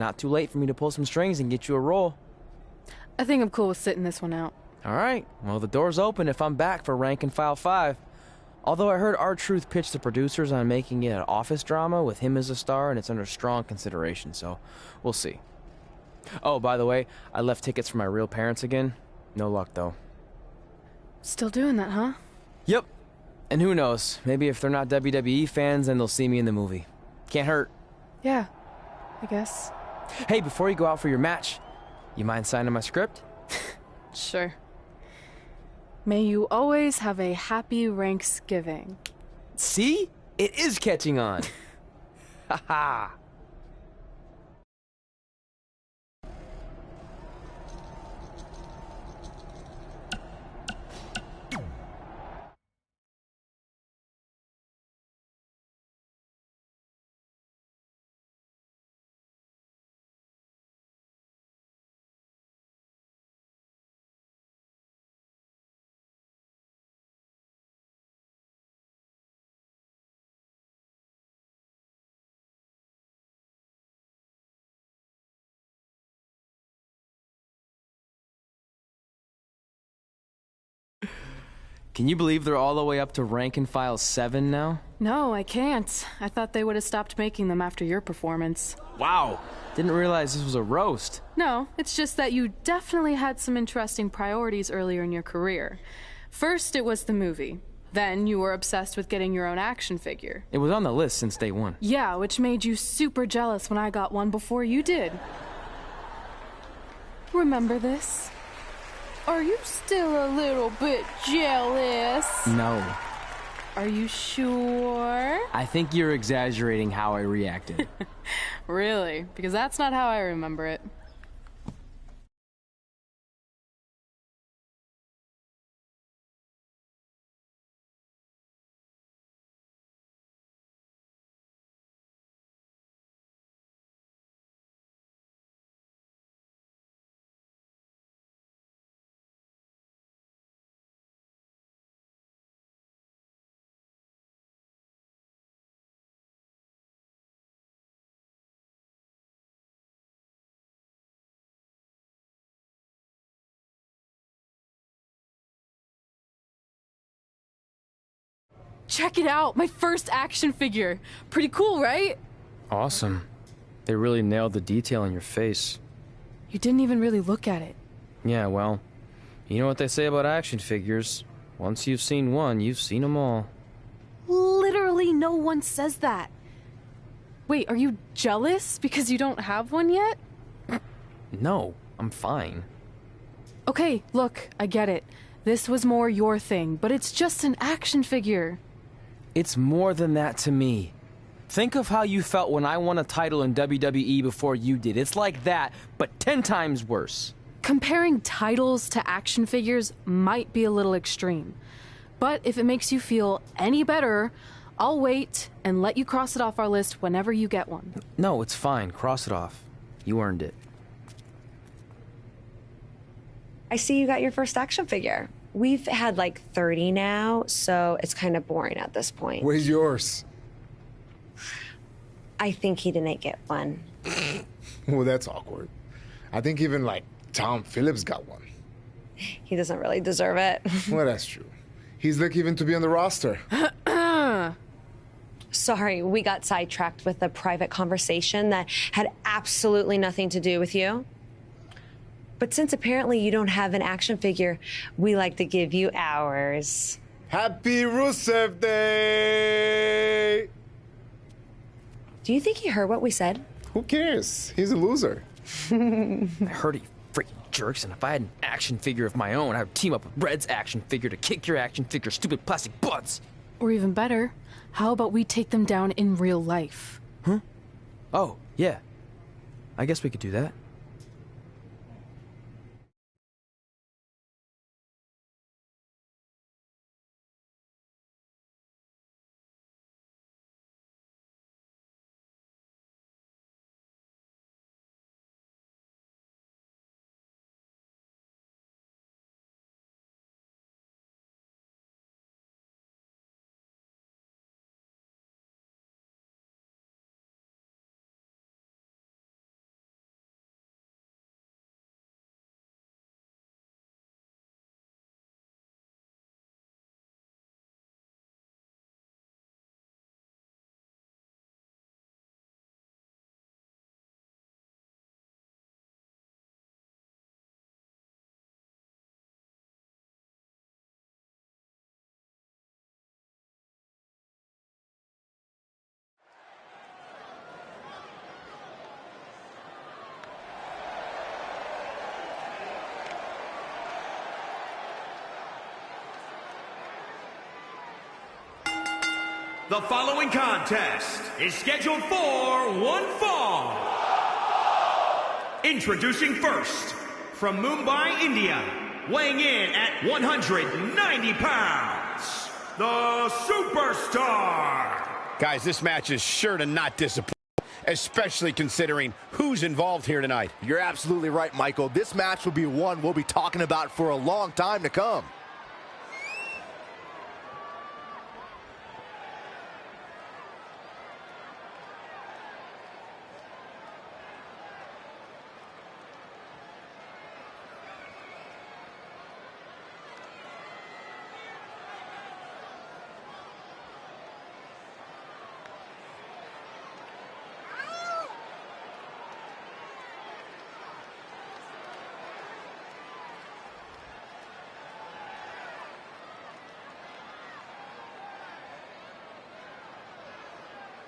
Not too late for me to pull some strings and get you a role. I think I'm cool with sitting this one out. All right, well, the door's open if I'm back for Rank and File 5. Although I heard R-Truth pitch the producers on making it an office drama with him as a star, and it's under strong consideration, so we'll see. Oh, by the way, I left tickets for my real parents again. No luck, though. Still doing that, huh? Yep. And who knows, maybe if they're not WWE fans, then they'll see me in the movie. Can't hurt. Yeah, I guess. Hey, before you go out for your match, you mind signing my script? Sure. May you always have a happy Ranksgiving. See? It is catching on. Haha. Can you believe they're all the way up to Rank and File 7 now? No, I can't. I thought they would have stopped making them after your performance. Wow. Didn't realize this was a roast. No, it's just that you definitely had some interesting priorities earlier in your career. First, it was the movie. Then you were obsessed with getting your own action figure. It was on the list since day one. Yeah, which made you super jealous when I got one before you did. Remember this? Are you still a little bit jealous? No. Are you sure? I think you're exaggerating how I reacted. Really? Because that's not how I remember it. Check it out! My first action figure! Pretty cool, right? Awesome. They really nailed the detail in your face. You didn't even really look at it. Yeah, well, you know what they say about action figures. Once you've seen one, you've seen them all. Literally no one says that. Wait, are you jealous because you don't have one yet? No, I'm fine. Okay, look, I get it. This was more your thing, but it's just an action figure. It's more than that to me. Think of how you felt when I won a title in WWE before you did. It's like that, but 10 times worse. Comparing titles to action figures might be a little extreme. But if it makes you feel any better, I'll wait and let you cross it off our list whenever you get one. No, it's fine. Cross it off. You earned it. I see you got your first action figure. We've had like 30 now, so it's kind of boring at this point. Where's yours? I think he didn't get one. Well, that's awkward. I think even like Tom Phillips got one. He doesn't really deserve it. Well, that's true. He's lucky even to be on the roster. Sorry, we got sidetracked with a private conversation that had absolutely nothing to do with you. But since apparently you don't have an action figure, we like to give you ours. Happy Rusev Day! Do you think he heard what we said? Who cares? He's a loser. I heard he freaking jerks, and if I had an action figure of my own, I would team up with Red's action figure to kick your action figure stupid plastic butts. Or even better, how about we take them down in real life? Huh? Oh, yeah. I guess we could do that. The following contest is scheduled for one fall. Introducing first, from Mumbai, India, weighing in at 190 pounds, the Superstar. Guys, this match is sure to not disappoint, especially considering who's involved here tonight. You're absolutely right, Michael. This match will be one we'll be talking about for a long time to come.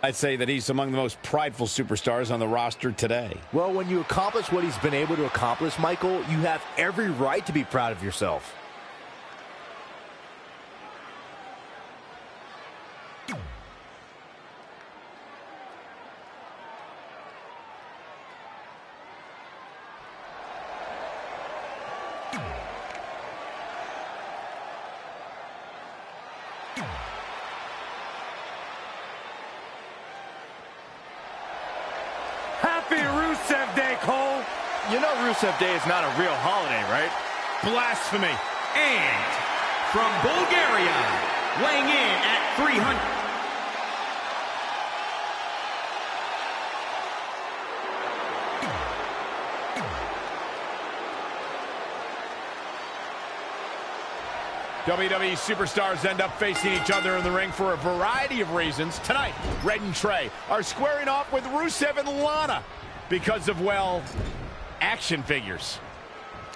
I'd say that he's among the most prideful superstars on the roster today. Well, when you accomplish what he's been able to accomplish, Michael, you have every right to be proud of yourself. Happy Rusev Day, Cole! You know Rusev Day is not a real holiday, right? Blasphemy. And from Bulgaria, weighing in at 300. WWE superstars end up facing each other in the ring for a variety of reasons. Tonight, Red and Trey are squaring off with Rusev and Lana because of, well, action figures.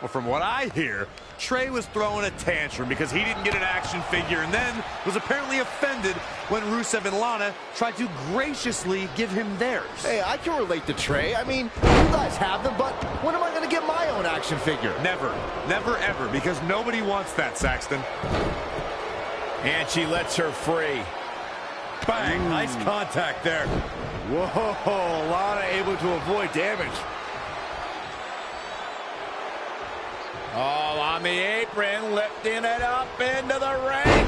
Well, from what I hear, Trey was throwing a tantrum because he didn't get an action figure and then was apparently offended when Rusev and Lana tried to graciously give him theirs. Hey, I can relate to Trey. I mean, you guys have them, but when am I going to get my own action figure? Never. Never, ever, because nobody wants that, Saxton. And she lets her free. Bang! Nice contact there. Whoa, Lana able to avoid damage. All on the apron, lifting it up into the ring.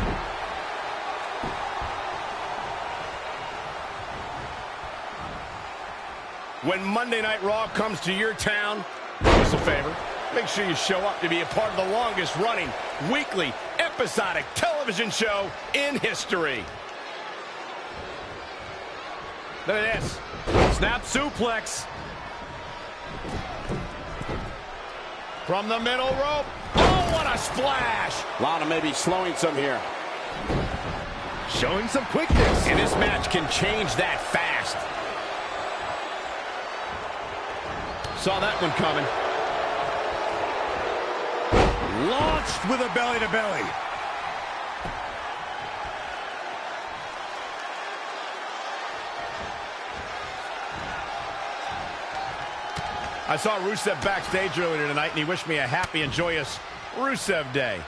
When Monday Night Raw comes to your town, do us a favor. Make sure you show up to be a part of the longest running weekly episodic television show in history. Look at this. Snap suplex. From the middle rope. Oh, what a splash. Lana may be slowing some here. Showing some quickness. And this match can change that fast. Saw that one coming. Launched with a belly-to-belly. I saw Rusev backstage earlier tonight, and he wished me a happy and joyous Rusev Day.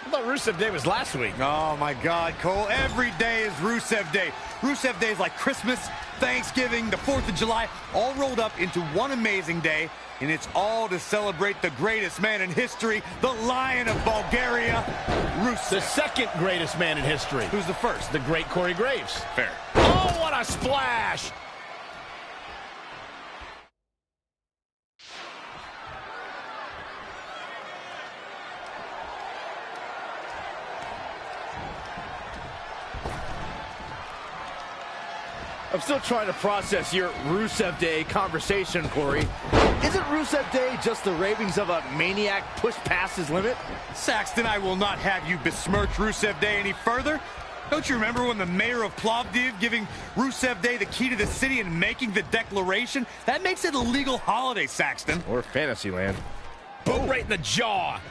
I thought Rusev Day was last week. Oh, my God, Cole. Every day is Rusev Day. Rusev Day is like Christmas, Thanksgiving, the 4th of July, all rolled up into one amazing day, and it's all to celebrate the greatest man in history, the Lion of Bulgaria, Rusev. The second greatest man in history. Who's the first? The great Corey Graves. Fair. Oh, what a splash! I'm still trying to process your Rusev Day conversation, Corey. Isn't Rusev Day just the ravings of a maniac pushed past his limit? Saxton, I will not have you besmirch Rusev Day any further. Don't you remember when the mayor of Plovdiv giving Rusev Day the key to the city and making the declaration? That makes it a legal holiday, Saxton. Or Fantasyland. Boot right in the jaw.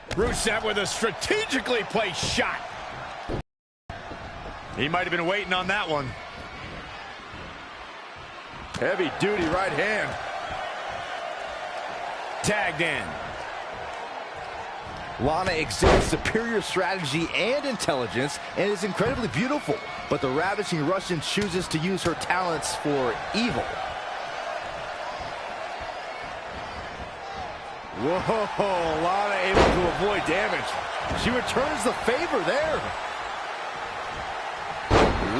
Rusev with a strategically placed shot. He might have been waiting on that one. Heavy duty right hand. Tagged in. Lana exhibits superior strategy and intelligence and is incredibly beautiful, but the ravishing Russian chooses to use her talents for evil. Whoa, Lana able to avoid damage. She returns the favor there.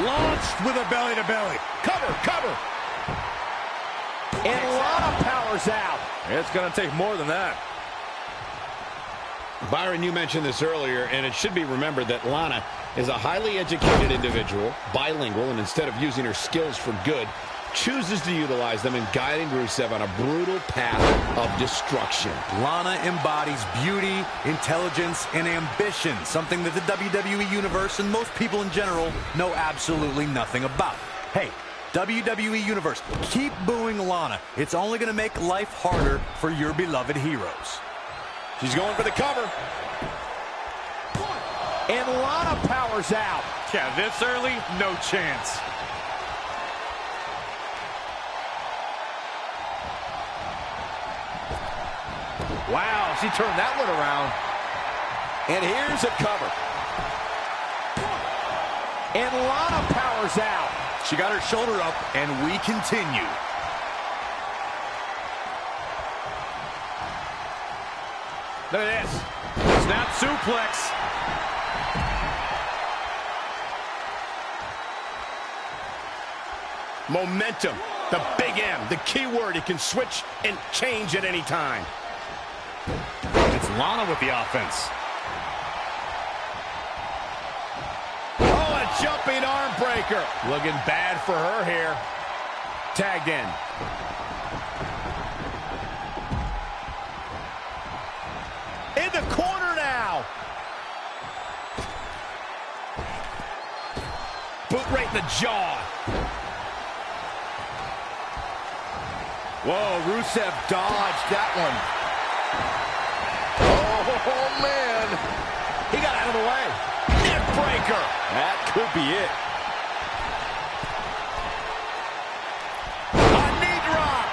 Launched with a belly-to-belly. Cover, cover. And Lana powers out. It's going to take more than that. Byron, you mentioned this earlier, and it should be remembered that Lana is a highly educated individual, bilingual, and instead of using her skills for good, chooses to utilize them in guiding Rusev on a brutal path of destruction. Lana embodies beauty, intelligence, and ambition, something that the WWE Universe and most people in general know absolutely nothing about. Hey, WWE Universe, keep booing Lana. It's only going to make life harder for your beloved heroes. She's going for the cover. And Lana powers out. Yeah, this early, no chance. Wow, she turned that one around. And here's a cover. And Lana powers out. She got her shoulder up, and we continue. Look at this. Snap suplex. Momentum. The big M. The key word. It can switch and change at any time. It's Lana with the offense. Oh, a jumping arm breaker. Looking bad for her here. Tagged in. In the corner now. Boot right in the jaw. Whoa, Rusev dodged that one. Oh, man. He got out of the way. Neck breaker. That could be it. A knee drop.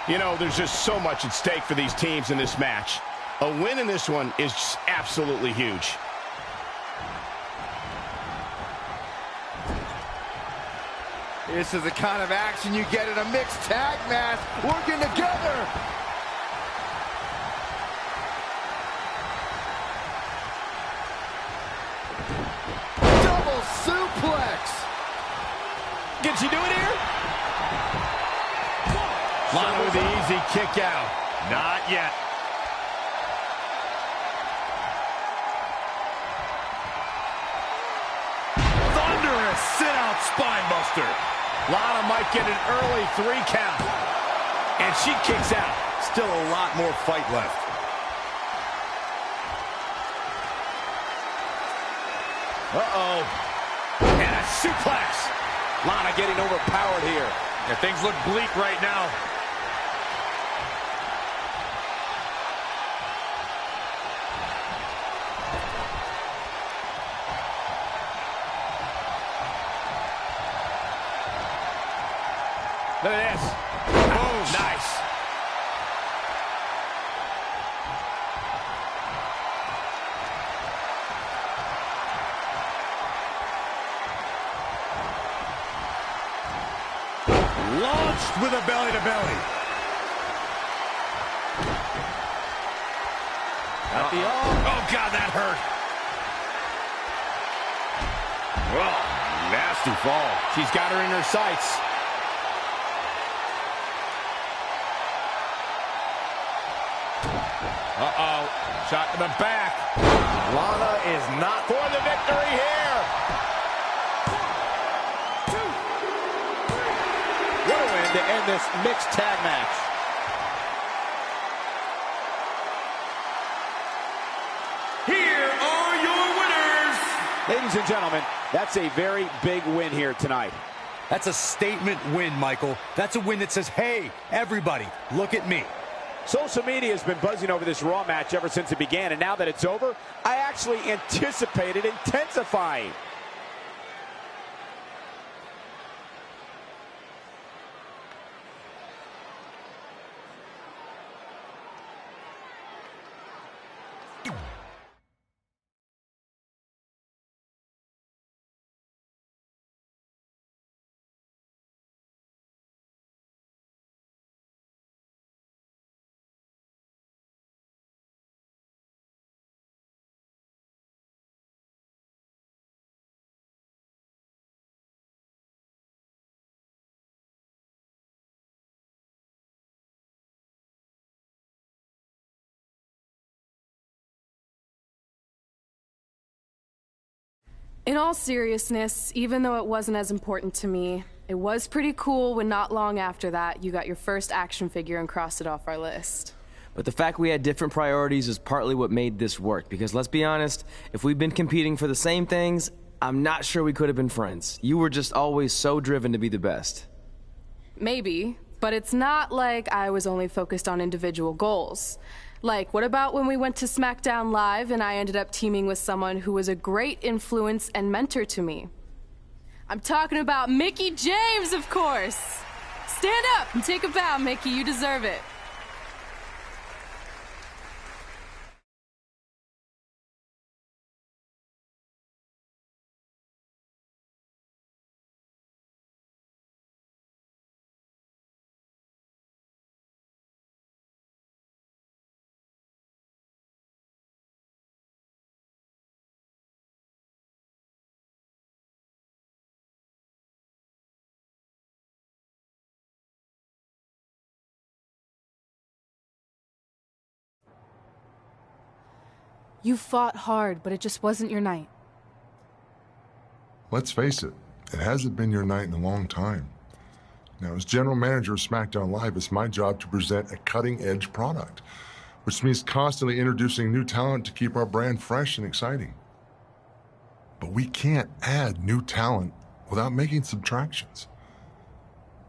You know, there's just so much at stake for these teams in this match. A win in this one is just absolutely huge. This is the kind of action you get in a mixed tag match, working together. Double suplex. Can she do it here? Lana with the easy kick out. Not yet. Thunderous sit-out spinebuster. Lana might get an early 3 count. And she kicks out. Still a lot more fight left. Uh-oh. And a suplex. Lana getting overpowered here. Yeah, things look bleak right now. Look at this. Boom. Nice. Launched with a belly-to-belly. Oh, God, that hurt. Well, nasty fall. She's got her in her sights. Uh-oh. Shot to the back. Lana is not For the victory here. What a win to end this mixed tag match. Here are your winners. Ladies and gentlemen, that's a very big win here tonight. That's a statement win, Michael. That's a win that says, hey, everybody, look at me. Social media has been buzzing over this Raw match ever since it began, and now that it's over, I actually anticipate it intensifying. In all seriousness, even though it wasn't as important to me, it was pretty cool when not long after that, you got your first action figure and crossed it off our list. But the fact we had different priorities is partly what made this work, because let's be honest, if we'd been competing for the same things, I'm not sure we could have been friends. You were just always so driven to be the best. Maybe, but it's not like I was only focused on individual goals. Like, what about when we went to SmackDown Live and I ended up teaming with someone who was a great influence and mentor to me? I'm talking about Mickie James, of course! Stand up and take a bow, Mickie, you deserve it. You fought hard, but it just wasn't your night. Let's face it, it hasn't been your night in a long time. Now, as general manager of SmackDown Live, it's my job to present a cutting-edge product, which means constantly introducing new talent to keep our brand fresh and exciting. But we can't add new talent without making subtractions.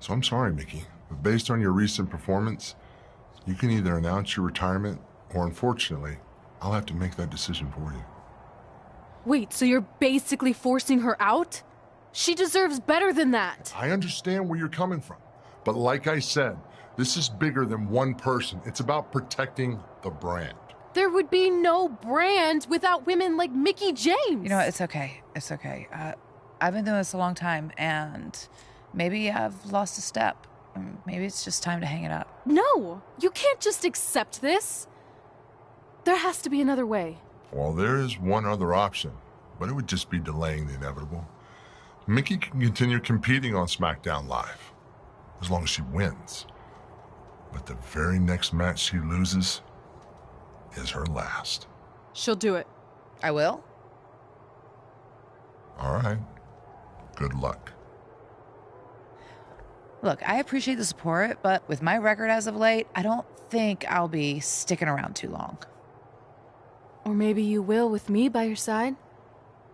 So I'm sorry, Mickie, but based on your recent performance, you can either announce your retirement or, unfortunately, I'll have to make that decision for you. Wait, so you're basically forcing her out? She deserves better than that. I understand where you're coming from, but like I said, this is bigger than one person. It's about protecting the brand. There would be no brand without women like Mickie James. You know what? It's okay. It's okay. I've been doing this a long time, and maybe I've lost a step. Maybe it's just time to hang it up. No, you can't just accept this. There has to be another way. Well, there is one other option, but it would just be delaying the inevitable. Mickie can continue competing on SmackDown Live, as long as she wins. But the very next match she loses is her last. She'll do it. I will? All right. Good luck. Look, I appreciate the support, but with my record as of late, I don't think I'll be sticking around too long. Or maybe you will with me by your side.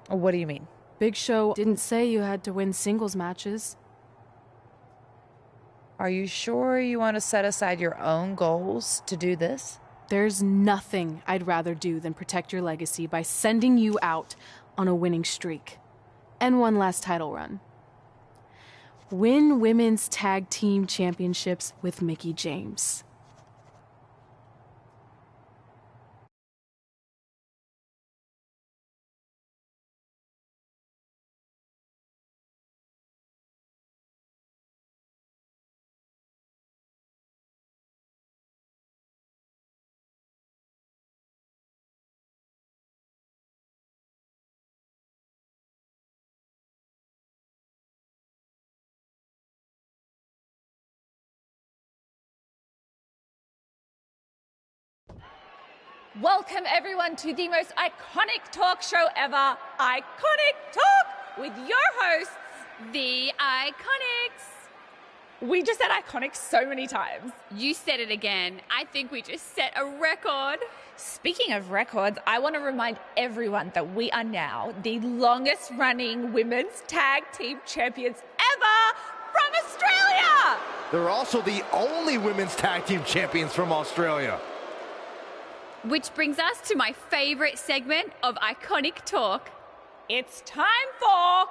What do you mean? Big Show didn't say you had to win singles matches. Are you sure you want to set aside your own goals to do this? There's nothing I'd rather do than protect your legacy by sending you out on a winning streak. And one last title run. Win women's tag team championships with Mickie James. Welcome everyone to the most iconic talk show ever, Iconic Talk, with your hosts, the Iconics. We just said iconic so many times. You said it again. I think we just set a record. Speaking of records, I want to remind everyone that we are now the longest running women's tag team champions ever from Australia. They're also the only women's tag team champions from Australia. Which brings us to my favorite segment of Iconic Talk. It's time for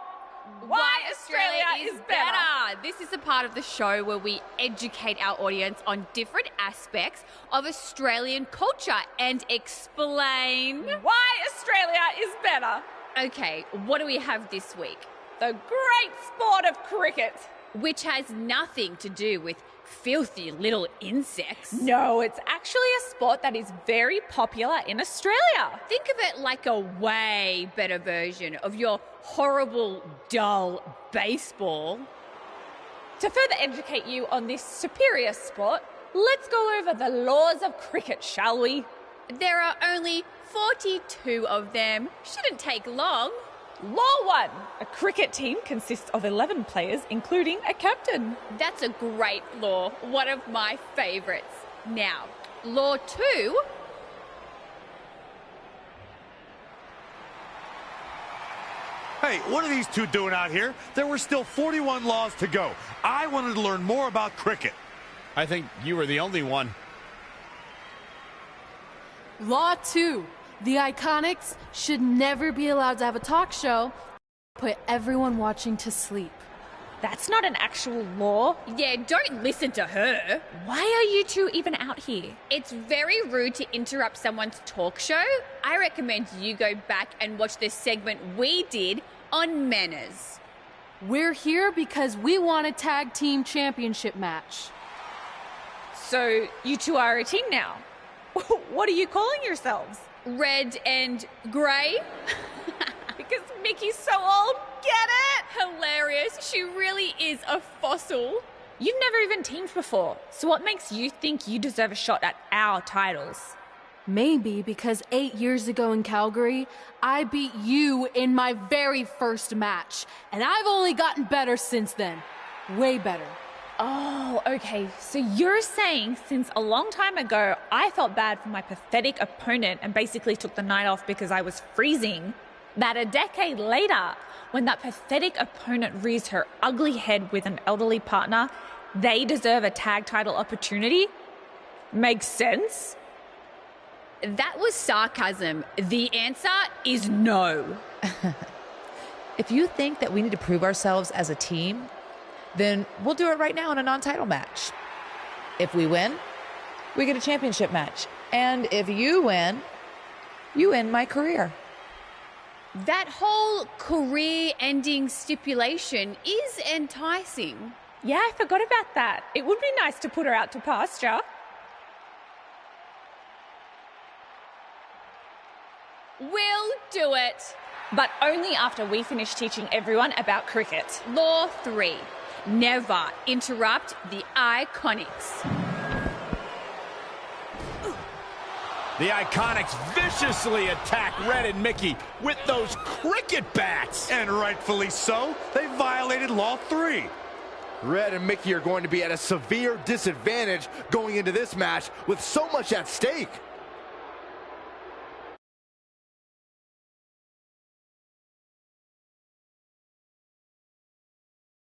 Why Australia is Better. This is the part of the show where we educate our audience on different aspects of Australian culture and explain why Australia is better. Okay, what do we have this week? The great sport of cricket. Which has nothing to do with filthy little insects. No, it's actually a sport that is very popular in Australia. Think of it like a way better version of your horrible, dull baseball. To further educate you on this superior sport, let's go over the laws of cricket, shall we? There are only 42 of them. Shouldn't take long. Law 1. A cricket team consists of 11 players, including a captain. That's a great law. One of my favorites. Now, Law 2. Hey, what are these two doing out here? There were still 41 laws to go. I wanted to learn more about cricket. I think you were the only one. Law 2. The Iconics should never be allowed to have a talk show. Put everyone watching to sleep. That's not an actual law. Yeah, don't listen to her. Why are you two even out here? It's very rude to interrupt someone's talk show. I recommend you go back and watch the segment we did on manners. We're here because we want a tag team championship match. So you two are a team now. What are you calling yourselves? Red and grey? Because Mickey's so old. Get it? Hilarious. She really is a fossil. You've never even teamed before. So what makes you think you deserve a shot at our titles? Maybe because 8 years ago in Calgary, I beat you in my very first match. And I've only gotten better since then. Way better. Oh, okay. So you're saying since a long time ago, I felt bad for my pathetic opponent and basically took the night off because I was freezing, that a decade later, when that pathetic opponent rears her ugly head with an elderly partner, they deserve a tag title opportunity? Makes sense? That was sarcasm. The answer is no. If you think that we need to prove ourselves as a team, then we'll do it right now in a non-title match. If we win, we get a championship match. And if you win my career. That whole career-ending stipulation is enticing. Yeah, I forgot about that. It would be nice to put her out to pasture. We'll do it. But only after we finish teaching everyone about cricket. Law 3. Never interrupt the Iconics. The Iconics viciously attack Red and Mickey with those cricket bats. And rightfully so. They violated Law 3. Red and Mickey are going to be at a severe disadvantage going into this match with so much at stake.